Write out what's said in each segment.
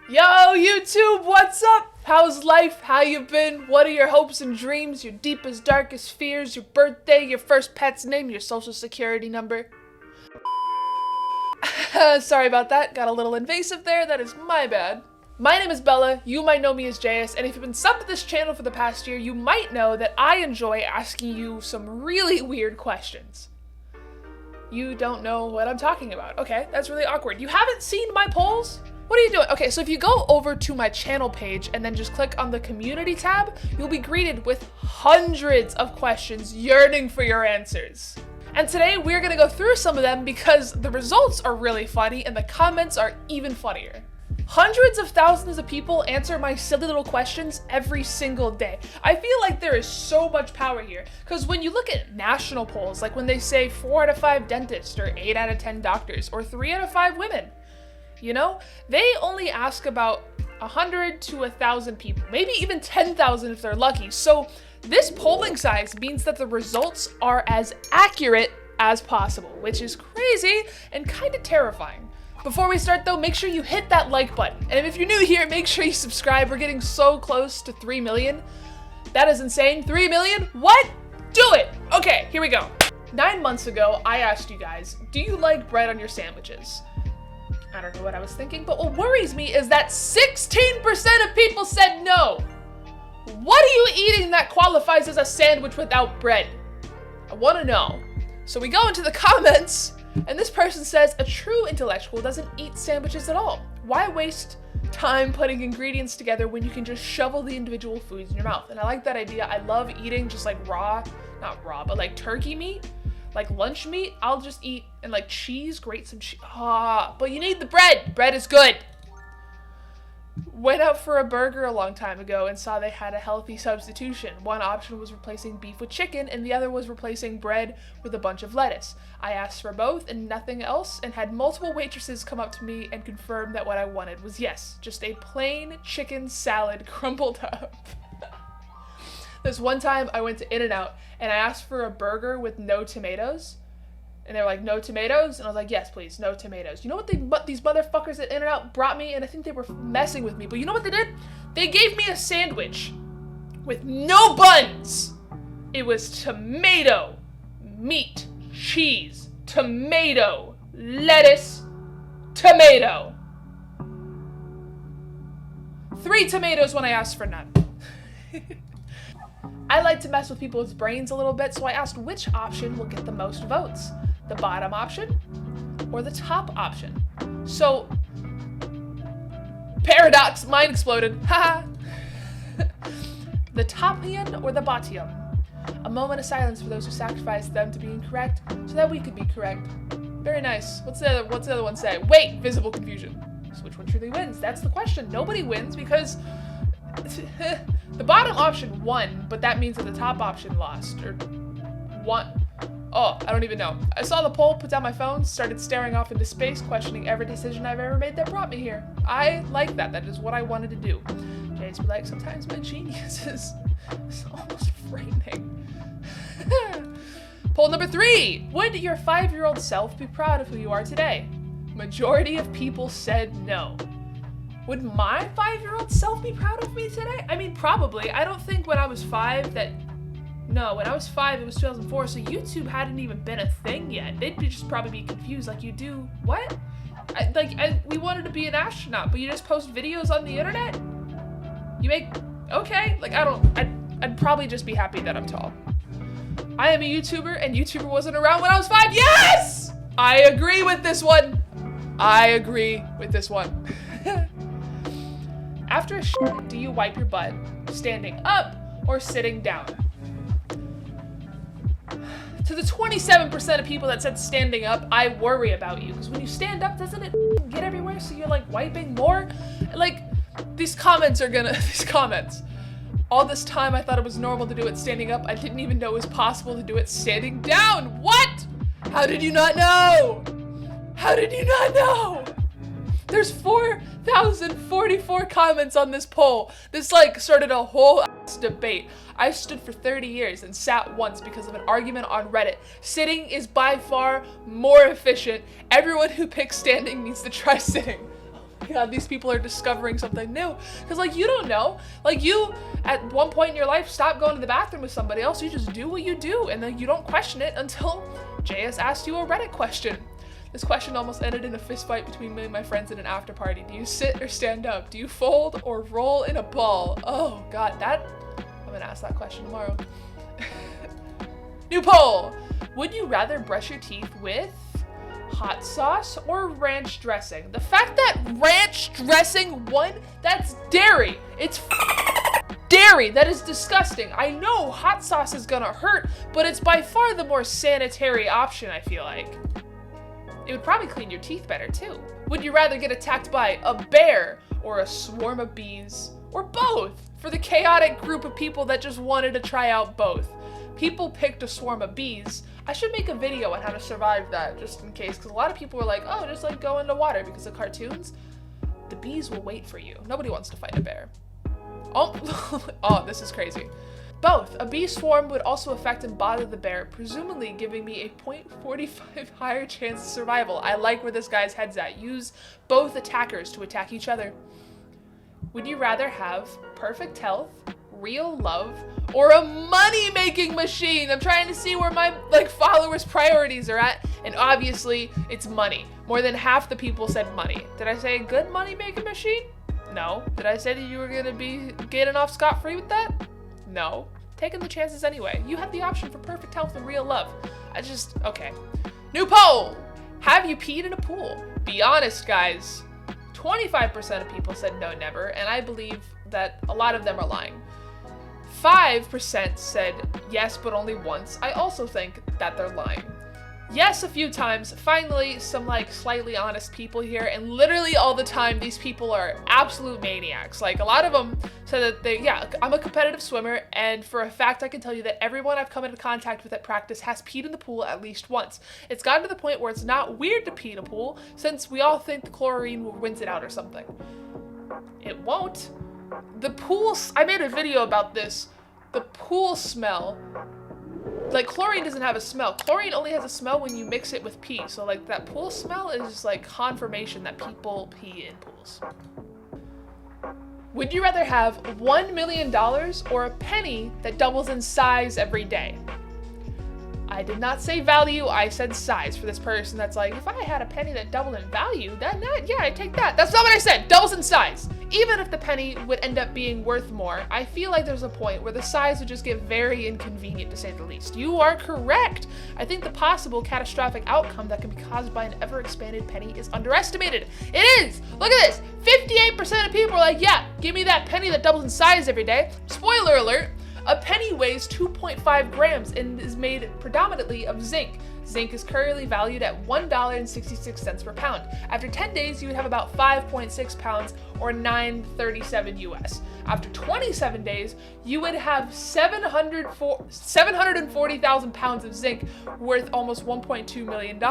Yo, YouTube, what's up? How's life? How you been? What are your hopes and dreams? Your deepest, darkest fears? Your birthday? Your first pet's name? Your social security number? Sorry about that. Got a little invasive there. That is my bad. My name is Bella. You might know me as Jayus, and if you've been subbed to this channel for the past year, you might know that I enjoy asking you some really weird questions. You don't know what I'm talking about. Okay, that's really awkward. You haven't seen my polls? What are you doing? Okay, so if you go over to my channel page and then just click on the community tab, you'll be greeted with hundreds of questions yearning for your answers. And today we're gonna go through some of them because the results are really funny and the comments are even funnier. Hundreds of thousands of people answer my silly little questions every single day. I feel like there is so much power here because when you look at national polls, like when they say 4 out of 5 dentists or 8 out of 10 doctors or 3 out of 5 women, you know, they only ask about 100 to 1,000 people, maybe even 10,000 if they're lucky. So this polling size means that the results are as accurate as possible, which is crazy and kind of terrifying. Before we start though, make sure you hit that like button. And if you're new here, make sure you subscribe. We're getting so close to 3 million. That is insane. 3 million? What? Do it! Okay, here we go. 9 months ago, I asked you guys, do you like bread on your sandwiches? I don't know what I was thinking, but what worries me is that 16% of people said no. What are you eating that qualifies as a sandwich without bread? I want to know. So we go into the comments, and this person says, a true intellectual doesn't eat sandwiches at all. Why waste time putting ingredients together when you can just shovel the individual foods in your mouth? And I like that idea. I love eating just like not raw, but like turkey meat. Like lunch meat, I'll just eat, and like cheese, grate some cheese. But you need the bread. Bread is good. Went out for a burger a long time ago and saw they had a healthy substitution. One option was replacing beef with chicken, and the other was replacing bread with a bunch of lettuce. I asked for both and nothing else, and had multiple waitresses come up to me and confirm that what I wanted was yes, just a plain chicken salad crumbled up. This one time I went to In-N-Out and I asked for a burger with no tomatoes. And they were like, no tomatoes? And I was like, yes, please, no tomatoes. You know what these motherfuckers at In-N-Out brought me? And I think they were messing with me. But you know what they did? They gave me a sandwich with no buns. It was tomato, meat, cheese, tomato, lettuce, tomato. 3 tomatoes when I asked for none. I like to mess with people's brains a little bit, so I asked which option will get the most votes. The bottom option or the top option? So, paradox, mind exploded, haha. The topian or the bottom? A moment of silence for those who sacrificed them to being correct so that we could be correct. Very nice. What's the other one say? Wait, visible confusion. So which one truly wins? That's the question. Nobody wins because the bottom option won, but that means that the top option lost, or won. Oh, I don't even know. I saw the poll, put down my phone, started staring off into space, questioning every decision I've ever made that brought me here. I like that. That is what I wanted to do. Jay's be like, sometimes my genius is almost frightening. Poll number 3. Would your 5-year-old self be proud of who you are today? Majority of people said no. Would my 5-year-old self be proud of me today? I mean, probably. I don't think when I was 5 no, when I was 5, it was 2004, so YouTube hadn't even been a thing yet. They'd just probably be confused, like, you do what? We wanted to be an astronaut, but you just post videos on the internet? Okay, like, I'd probably just be happy that I'm tall. I am a YouTuber, and YouTuber wasn't around when I was 5. Yes! I agree with this one. After a shit, do you wipe your butt standing up or sitting down? To the 27% of people that said standing up, I worry about you. Because when you stand up, doesn't it get everywhere? So you're like wiping more? Like, these comments. All this time I thought it was normal to do it standing up. I didn't even know it was possible to do it standing down. What? How did you not know? There's 4,044 comments on this poll. This like started a whole debate. I stood for 30 years and sat once because of an argument on Reddit. Sitting is by far more efficient. Everyone who picks standing needs to try sitting. god, these people are discovering something new. Because, like, you don't know. Like, you, at one point in your life, stop going to the bathroom with somebody else. You just do what you do, and then you don't question it until JS asked you a Reddit question. This question almost ended in a fist fight between me and my friends at an after party. Do you sit or stand up? Do you fold or roll in a ball? Oh god, I'm gonna ask that question tomorrow. New poll! Would you rather brush your teeth with hot sauce or ranch dressing? The fact that ranch dressing, that's dairy. It's dairy. That is disgusting. I know hot sauce is gonna hurt, but it's by far the more sanitary option, I feel like. It would probably clean your teeth better too. Would you rather get attacked by a bear or a swarm of bees? Or both? For the chaotic group of people that just wanted to try out both. People picked a swarm of bees. I should make a video on how to survive that, just in case, because a lot of people were like, oh, just like go into water, because of cartoons. The bees will wait for you. Nobody wants to fight a bear. Oh, oh, this is crazy. Both. A bee swarm would also affect and bother the bear, presumably giving me a 0.45 higher chance of survival. I like where this guy's head's at. Use both attackers to attack each other. Would you rather have perfect health, real love, or a money-making machine? I'm trying to see where my followers' priorities are at, and obviously it's money. More than half the people said money. Did I say a good money-making machine? No. Did I say that you were gonna be getting off scot-free with that? No. Taking the chances anyway. You have the option for perfect health and real love. Okay. New poll! Have you peed in a pool? Be honest, guys. 25% of people said no, never, and I believe that a lot of them are lying. 5% said yes, but only once. I also think that they're lying. Yes, a few times. Finally, some slightly honest people here, and literally all the time these people are absolute maniacs. Like, a lot of them said that I'm a competitive swimmer, and for a fact I can tell you that everyone I've come into contact with at practice has peed in the pool at least once. It's gotten to the point where it's not weird to pee in a pool, since we all think the chlorine will rinse it out or something. It won't. The pool, I made a video about this. The pool smell, chlorine doesn't have a smell. Chlorine only has a smell when you mix it with pee. So that pool smell is just confirmation that people pee in pools. Would you rather have $1 million or a penny that doubles in size every day? I did not say value, I said size for this person that's like, if I had a penny that doubled in value, then yeah, I'd take that. That's not what I said, doubles in size. Even if the penny would end up being worth more, I feel like there's a point where the size would just get very inconvenient, to say the least. You are correct. I think the possible catastrophic outcome that can be caused by an ever-expanded penny is underestimated. It is! Look at this! 58% of people are like, yeah, give me that penny that doubles in size every day. Spoiler alert, a penny weighs 2.5 grams and is made predominantly of zinc. Zinc is currently valued at $1.66 per pound. After 10 days, you would have about 5.6 pounds or $9.37 US. After 27 days, you would have 740,000 pounds of zinc worth almost $1.2 million.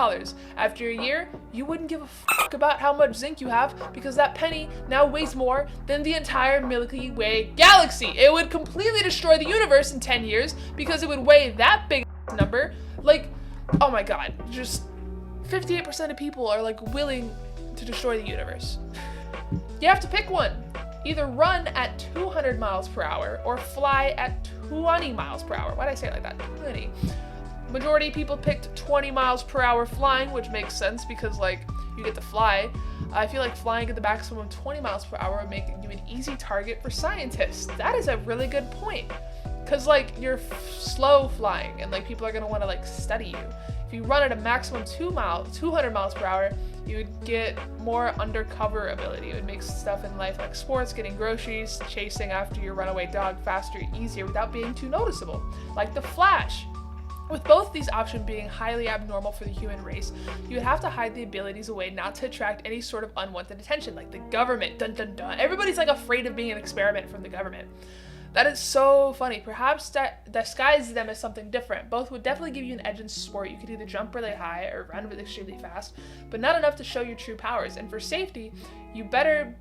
After a year, you wouldn't give a fuck about how much zinc you have because that penny now weighs more than the entire Milky Way galaxy. It would completely destroy the universe in 10 years because it would weigh that big number. Oh my god, just 58% of people are willing to destroy the universe. You have to pick one. Either run at 200 miles per hour or fly at 20 miles per hour. Why did I say it like that? 20. Majority of people picked 20 miles per hour flying, which makes sense because you get to fly. I feel like flying at the maximum 20 miles per hour would make you an easy target for scientists. That is a really good point. Because you're slow flying and people are going to want to study you. If you run at a maximum 200 miles per hour, you would get more undercover ability. It would make stuff in life like sports, getting groceries, chasing after your runaway dog faster, easier without being too noticeable. Like the Flash. With both these options being highly abnormal for the human race, you would have to hide the abilities away not to attract any sort of unwanted attention, like the government. Dun dun dun. Everybody's afraid of being an experiment from the government. That is so funny. Perhaps that disguises them as something different. Both would definitely give you an edge in sport. You could either jump really high or run really extremely fast, but not enough to show your true powers. And for safety, you're better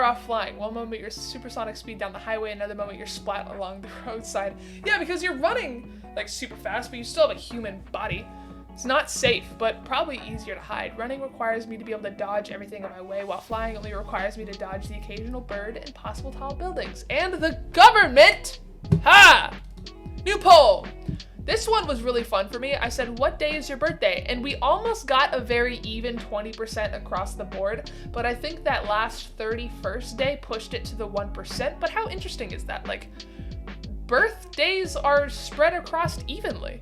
off flying. One moment you're supersonic speed down the highway, another moment you're splat along the roadside. Yeah, because you're running super fast, but you still have a human body. It's not safe, but probably easier to hide. Running requires me to be able to dodge everything in my way, while flying only requires me to dodge the occasional bird and possible tall buildings. And the government! Ha! New poll! This one was really fun for me. I said, what day is your birthday? And we almost got a very even 20% across the board, but I think that last 31st day pushed it to the 1%. But how interesting is that? Like, birthdays are spread across evenly.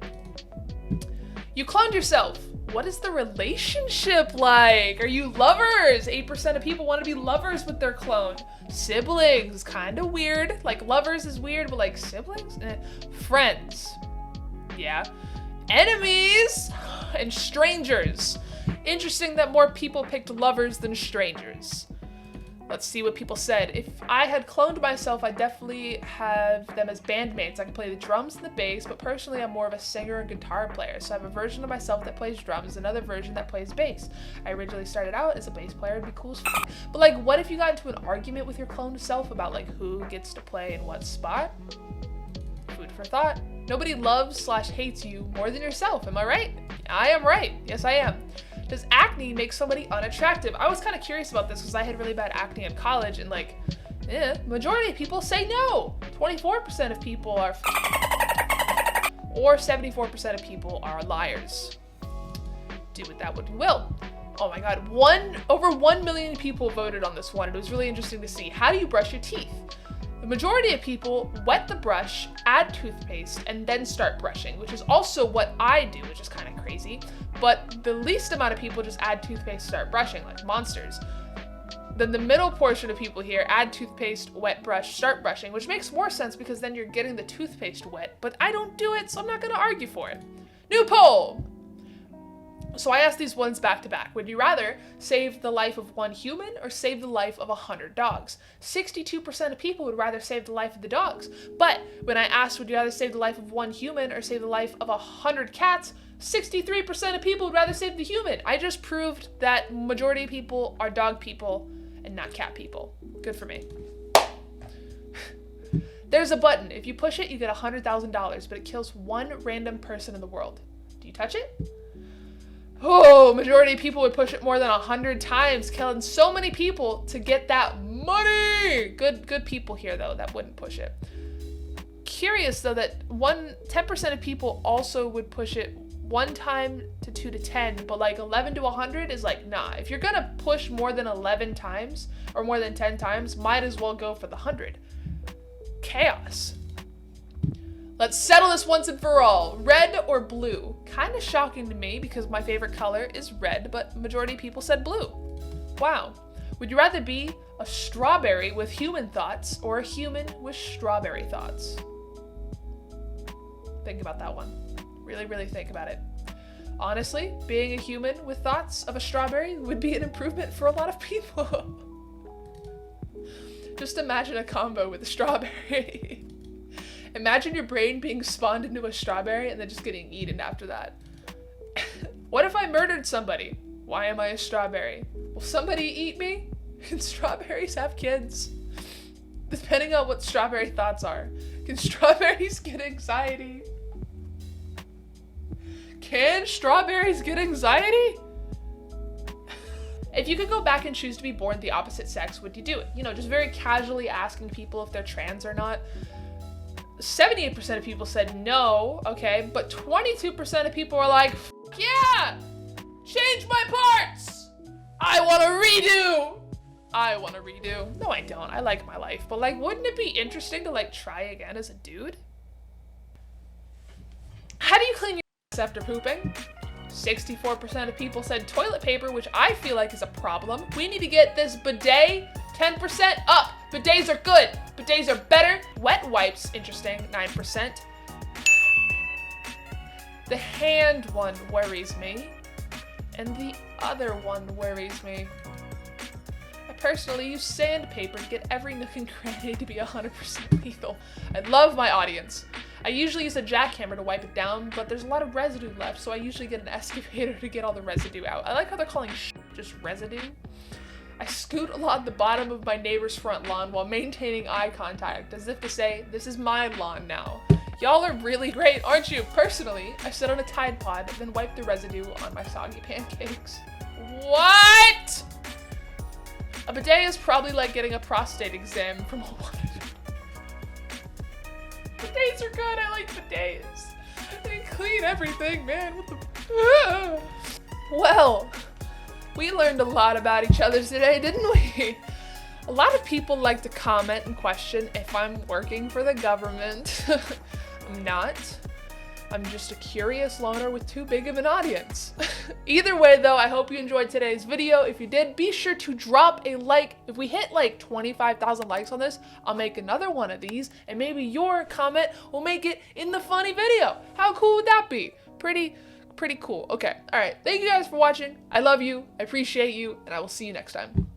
You cloned yourself. What is the relationship like? Are you lovers? 8% of people want to be lovers with their clone. Siblings, kind of weird. Like, lovers is weird, but like siblings? Friends. Yeah. Enemies and strangers. Interesting that more people picked lovers than strangers. Let's see what people said. If I had cloned myself, I'd definitely have them as bandmates. I can play the drums and the bass, but personally I'm more of a singer and guitar player. So I have a version of myself that plays drums, another version that plays bass. I originally started out as a bass player, it'd be cool as f***. But like, what if you got into an argument with your cloned self about like who gets to play in what spot? Food for thought. Nobody loves/hates you more than yourself, am I right? I am right. Yes, I am. Does acne make somebody unattractive? I was kind of curious about this because I had really bad acne in college, and like, majority of people say no. 24% of people are or 74% of people are liars. Do with that what you will. Oh my god, over 1 million people voted on this one. It was really interesting to see. How do you brush your teeth? The majority of people wet the brush, add toothpaste, and then start brushing, which is also what I do, which is kind of crazy. But the least amount of people just add toothpaste, start brushing, like monsters. Then the middle portion of people here add toothpaste, wet brush, start brushing, which makes more sense because then you're getting the toothpaste wet, but I don't do it, so I'm not gonna argue for it. New poll! So I asked these ones back to back. Would you rather save the life of 1 human or save the life of 100 dogs? 62% of people would rather save the life of the dogs. But when I asked, would you rather save the life of 1 human or save the life of 100 cats? 63% of people would rather save the human. I just proved that majority of people are dog people and not cat people. Good for me. There's a button. If you push it, you get $100,000, but it kills 1 random person in the world. Do you touch it? Oh, majority of people would push it more than 100 times, killing so many people to get that money. Good people here though that wouldn't push it. Curious though that 10% of people also would push it 1 time to 2 to 10, but like 11 to 100 is like, nah. If you're gonna push more than 11 times or more than 10 times, might as well go for the 100. Chaos. Let's settle this once and for all. Red or blue? Kind of shocking to me because my favorite color is red, but majority of people said blue. Wow. Would you rather be a strawberry with human thoughts or a human with strawberry thoughts? Think about that one. Really, really think about it. Honestly, being a human with thoughts of a strawberry would be an improvement for a lot of people. Just imagine a combo with a strawberry. Imagine your brain being spawned into a strawberry and then just getting eaten after that. What if I murdered somebody? Why am I a strawberry? Will somebody eat me? Can strawberries have kids? Depending on what strawberry thoughts are. Can strawberries get anxiety? Can strawberries get anxiety? If you could go back and choose to be born the opposite sex, would you do it? You know, just very casually asking people if they're trans or not. 78% of people said no, okay, but 22% of people are like, yeah, change my parts. I want to redo. No, I don't. I like my life, but like, wouldn't it be interesting to like try again as a dude? How do you clean your ass after pooping? 64% of people said toilet paper, which I feel like is a problem. We need to get this bidet 10% up. Bidets are good. Bidets are better. Wet wipes, interesting, 9%. The hand one worries me, and the other one worries me. I personally use sandpaper to get every nook and cranny to be 100% lethal. I love my audience. I usually use a jackhammer to wipe it down, but there's a lot of residue left, so I usually get an excavator to get all the residue out. I like how they're calling just residue. I scoot along the bottom of my neighbor's front lawn while maintaining eye contact, as if to say, this is my lawn now. Y'all are really great, aren't you? Personally, I sit on a Tide Pod and then wipe the residue on my soggy pancakes. What? A bidet is probably like getting a prostate exam from a woman. Bidets are good, I like bidets. They clean everything, man. What the... Well, we learned a lot about each other today, didn't we? A lot of people like to comment and question if I'm working for the government. I'm not. I'm just a curious loner with too big of an audience. Either way though, I hope you enjoyed today's video. If you did, be sure to drop a like. If we hit like 25,000 likes on this, I'll make another one of these and maybe your comment will make it in the funny video. How cool would that be? Pretty cool. Okay, all right. Thank you guys for watching. I love you, I appreciate you, and I will see you next time.